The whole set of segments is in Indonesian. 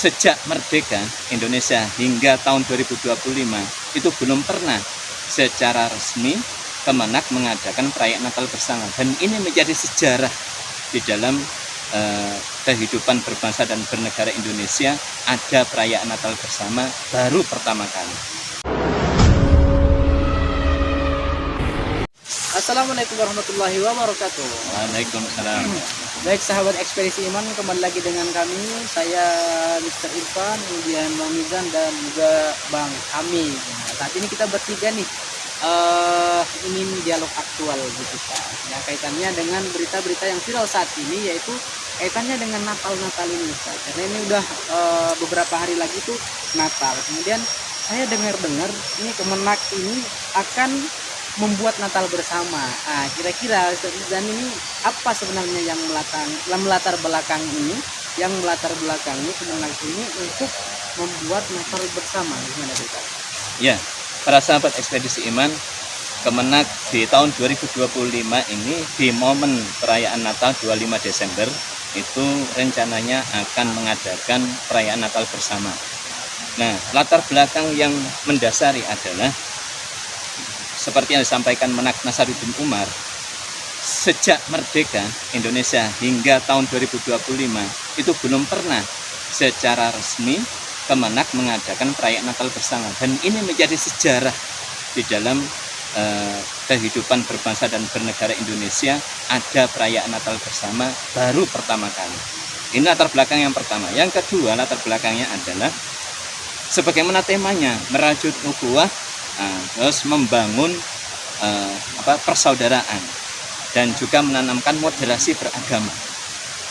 Sejak merdeka Indonesia hingga tahun 2025 itu belum pernah secara resmi Kemenak mengadakan perayaan Natal bersama, dan ini menjadi sejarah di dalam kehidupan berbangsa dan bernegara Indonesia. Ada perayaan Natal bersama baru pertama kali. Assalamualaikum warahmatullahi wabarakatuh. Waalaikumsalam. Baik sahabat Ekspedisi Iman, kembali lagi dengan kami. Saya Mr. Irfan, kemudian Bang Mizan dan juga Bang Ami. Nah, saat ini kita bertiga nih ingin dialog aktual gitu Pak. Ya, kaitannya dengan berita-berita yang viral saat ini, yaitu kaitannya dengan Natal ini Pak. Karena ini udah beberapa hari lagi tuh Natal. Kemudian saya dengar-dengar ini Kemenak ini akan membuat Natal bersama. Ah, kira-kira dan ini apa sebenarnya yang melatar belakangi Kemenak ini untuk membuat Natal bersama? Gimana Pak? Ya, para sahabat Ekspedisi Iman, Kemenak di tahun 2025 ini di momen perayaan Natal 25 Desember itu rencananya akan mengadakan perayaan Natal bersama. Nah, latar belakang yang mendasari adalah seperti yang disampaikan Menak Nasaruddin Umar, sejak merdeka Indonesia hingga tahun 2025 itu belum pernah secara resmi Kemenak mengadakan perayaan Natal bersama, dan ini menjadi sejarah di dalam kehidupan berbangsa dan bernegara Indonesia. Ada perayaan Natal bersama baru pertama kali. Ini latar belakang yang pertama. Yang kedua, latar belakangnya adalah sebagaimana temanya merajut ukhuwah, terus membangun persaudaraan dan juga menanamkan moderasi beragama.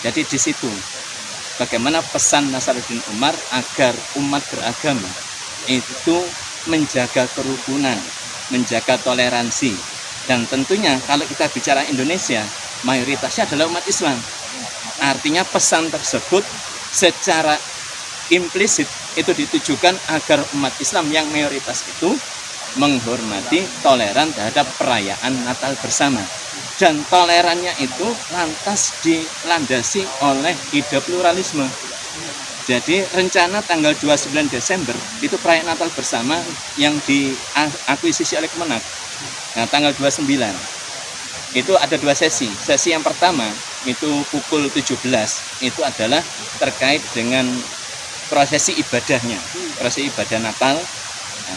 Jadi di situ bagaimana pesan Nasaruddin Umar agar umat beragama itu menjaga kerukunan, menjaga toleransi, dan tentunya kalau kita bicara Indonesia mayoritasnya adalah umat Islam. Artinya pesan tersebut secara implisit itu ditujukan agar umat Islam yang mayoritas itu menghormati, toleran terhadap perayaan Natal bersama, dan tolerannya itu lantas dilandasi oleh ide pluralisme. Jadi rencana tanggal 29 Desember itu perayaan Natal bersama yang diakuisisi oleh Kemenak. Nah, tanggal 29 itu ada dua sesi. Sesi yang pertama itu pukul 17, itu adalah terkait dengan prosesi ibadahnya, prosesi ibadah Natal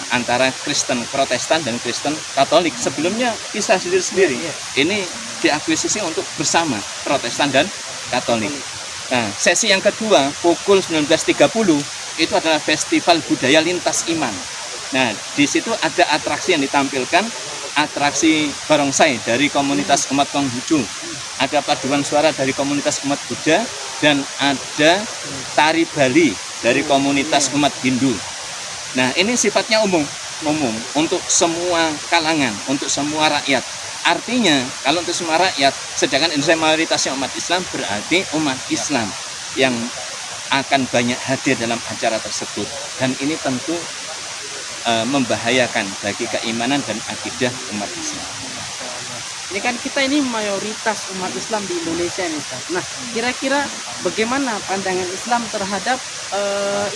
antara Kristen Protestan dan Kristen Katolik. Sebelumnya pisah sendiri-sendiri. Ini diakuisisi untuk bersama Protestan dan Katolik. Nah, sesi yang kedua pukul 19.30 itu adalah festival budaya lintas iman. Nah, di situ ada atraksi yang ditampilkan, atraksi barongsai dari komunitas umat Konghucu, ada paduan suara dari komunitas umat Buddha, dan ada tari Bali dari komunitas umat Hindu. Nah, ini sifatnya umum untuk semua kalangan, untuk semua rakyat. Artinya, kalau untuk semua rakyat, sedangkan Indonesia mayoritasnya umat Islam, berarti umat Islam yang akan banyak hadir dalam acara tersebut. Dan ini tentu membahayakan bagi keimanan dan akidah umat Islam. Ini kan kita ini mayoritas umat Islam di Indonesia nih Pak. Nah, kira-kira bagaimana pandangan Islam terhadap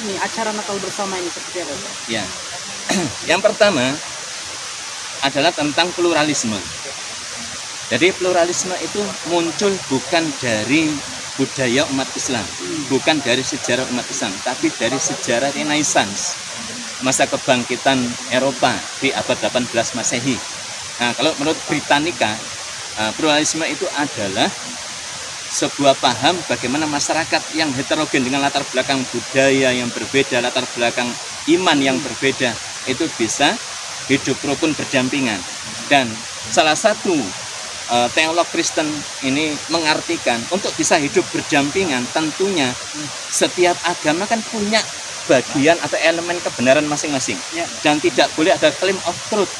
ini acara Natal bersama ini seperti apa Pak? Ya, yang pertama adalah tentang pluralisme. Jadi pluralisme itu muncul bukan dari budaya umat Islam, bukan dari sejarah umat Islam, tapi dari sejarah Renaissance, masa kebangkitan Eropa di abad 18 Masehi. Nah, kalau menurut Britannica, pluralisme itu adalah sebuah paham bagaimana masyarakat yang heterogen dengan latar belakang budaya yang berbeda, latar belakang iman yang berbeda, itu bisa hidup rukun berdampingan. Dan salah satu teolog Kristen ini mengartikan untuk bisa hidup berdampingan, tentunya setiap agama kan punya bagian atau elemen kebenaran masing-masing, dan tidak boleh ada claim of truth,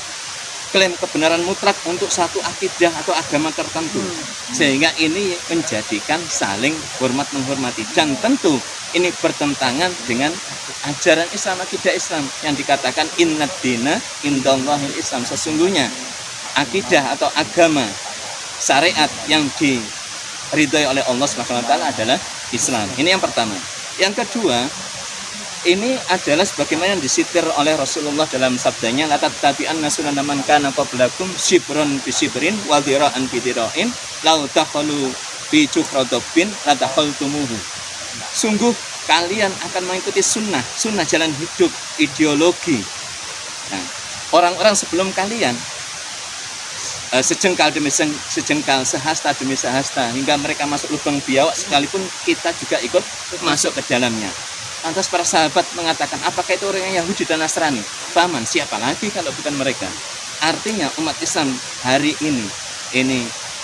klaim kebenaran mutlak untuk satu akidah atau agama tertentu. Sehingga ini menjadikan saling hormat menghormati, dan tentu ini bertentangan dengan ajaran Islam, akidah Islam yang dikatakan innad dina indallahil Islam. Sesungguhnya akidah atau agama syariat yang diridhoi oleh Allah SWT adalah Islam. Ini yang pertama. Yang kedua, ini adalah sebagaimana yang disitir oleh Rasulullah dalam sabdanya, la tattabi'anna sunana man kana qablakum shibran bi shibrin wa dhira'an bi dhira'in law dakhalu bi jufradabbin la dakhaltumuhu. Sungguh kalian akan mengikuti sunnah jalan hidup, ideologi. Nah, orang-orang sebelum kalian sejengkal demi sejengkal, sehasta demi sehasta, hingga mereka masuk lubang biawak sekalipun kita juga ikut masuk ke dalamnya. Lantas para sahabat mengatakan, apakah itu orang yang Yahudi dan Nasrani? Faman, siapa lagi kalau bukan mereka? Artinya umat Islam hari ini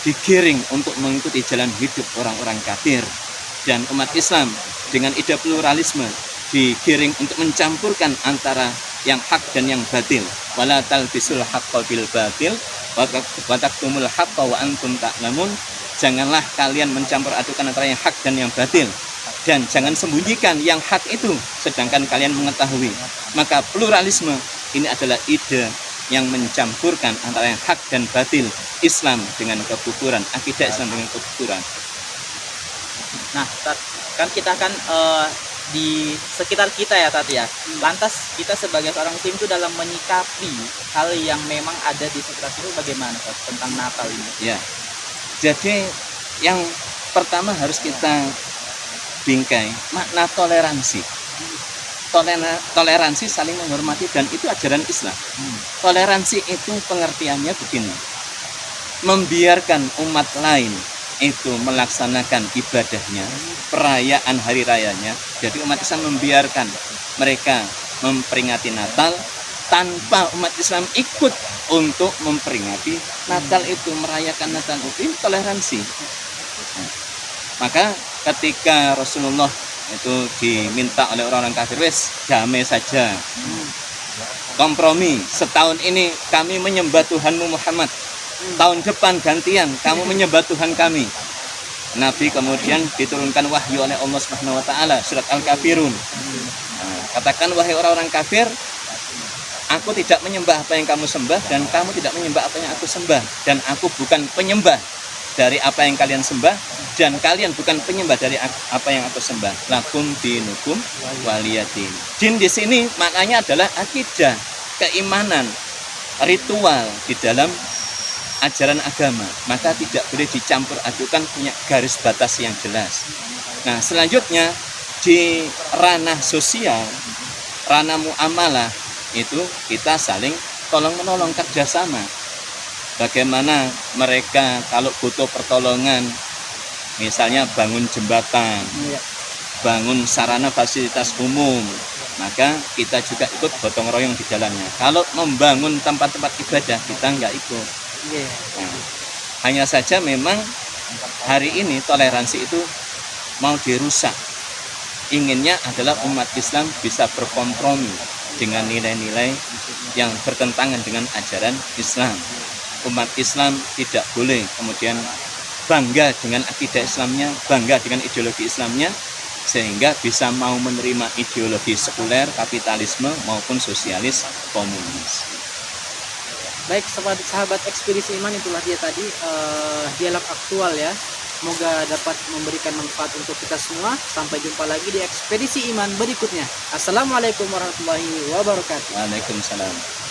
digiring untuk mengikuti jalan hidup orang-orang kafir, dan umat Islam dengan ide pluralisme digiring untuk mencampurkan antara yang hak dan yang batil. Wala talbisul haqqo bil batil wa taktumul haqqo wa antum ta'lamun. Janganlah kalian mencampur adukan antara yang hak dan yang batil, dan jangan sembunyikan yang hak itu sedangkan kalian mengetahui. Maka pluralisme ini adalah ide yang mencampurkan antara yang hak dan batil, Islam dengan kekufuran, akidah Islam dengan kekufuran. Nah, kan kita kan di sekitar kita ya tadi ya. Lantas kita sebagai seorang muslim itu dalam menyikapi hal yang memang ada di sekitar itu bagaimana Tat, tentang Natal ini? Ya. Jadi yang pertama harus kita bingkai makna toleransi. Toleransi saling menghormati, dan itu ajaran Islam. Toleransi itu pengertiannya begini: membiarkan umat lain itu melaksanakan ibadahnya, perayaan hari rayanya. Jadi umat Islam membiarkan mereka memperingati Natal tanpa umat Islam ikut untuk memperingati Natal itu, merayakan Natal itu, toleransi. Maka ketika Rasulullah itu diminta oleh orang-orang kafir, wes damai saja, kompromi, setahun ini kami menyembah Tuhanmu Muhammad, tahun depan gantian kamu menyembah Tuhan kami. Nabi kemudian diturunkan wahyu oleh Allah Subhanahu wa taala, surat Al-Kafirun. Katakan, wahai orang-orang kafir, aku tidak menyembah apa yang kamu sembah, dan kamu tidak menyembah apa yang aku sembah, dan aku bukan penyembah dari apa yang kalian sembah, dan kalian bukan penyembah dari apa yang aku sembah. Lakum dinukum waliyadin. Din di sini maknanya adalah akidah, keimanan, ritual di dalam ajaran agama. Maka tidak boleh dicampur adukan, punya garis batas yang jelas. Nah, selanjutnya di ranah sosial, ranah muamalah, itu kita saling tolong-menolong, kerjasama. Bagaimana mereka kalau butuh pertolongan, misalnya bangun jembatan, bangun sarana fasilitas umum, maka kita juga ikut gotong royong di dalamnya. Kalau membangun tempat-tempat ibadah, kita nggak ikut. Nah, hanya saja memang hari ini toleransi itu mau dirusak. Inginnya adalah umat Islam bisa berkompromi dengan nilai-nilai yang bertentangan dengan ajaran Islam. Umat Islam tidak boleh kemudian bangga dengan akidah Islamnya, bangga dengan ideologi Islamnya, sehingga bisa mau menerima ideologi sekuler, kapitalisme maupun sosialis, komunis. Baik, sahabat ekspedisi iman, itulah dia tadi dialog aktual ya. Semoga dapat memberikan manfaat untuk kita semua. Sampai jumpa lagi di ekspedisi iman berikutnya. Assalamualaikum warahmatullahi wabarakatuh. Waalaikumsalam.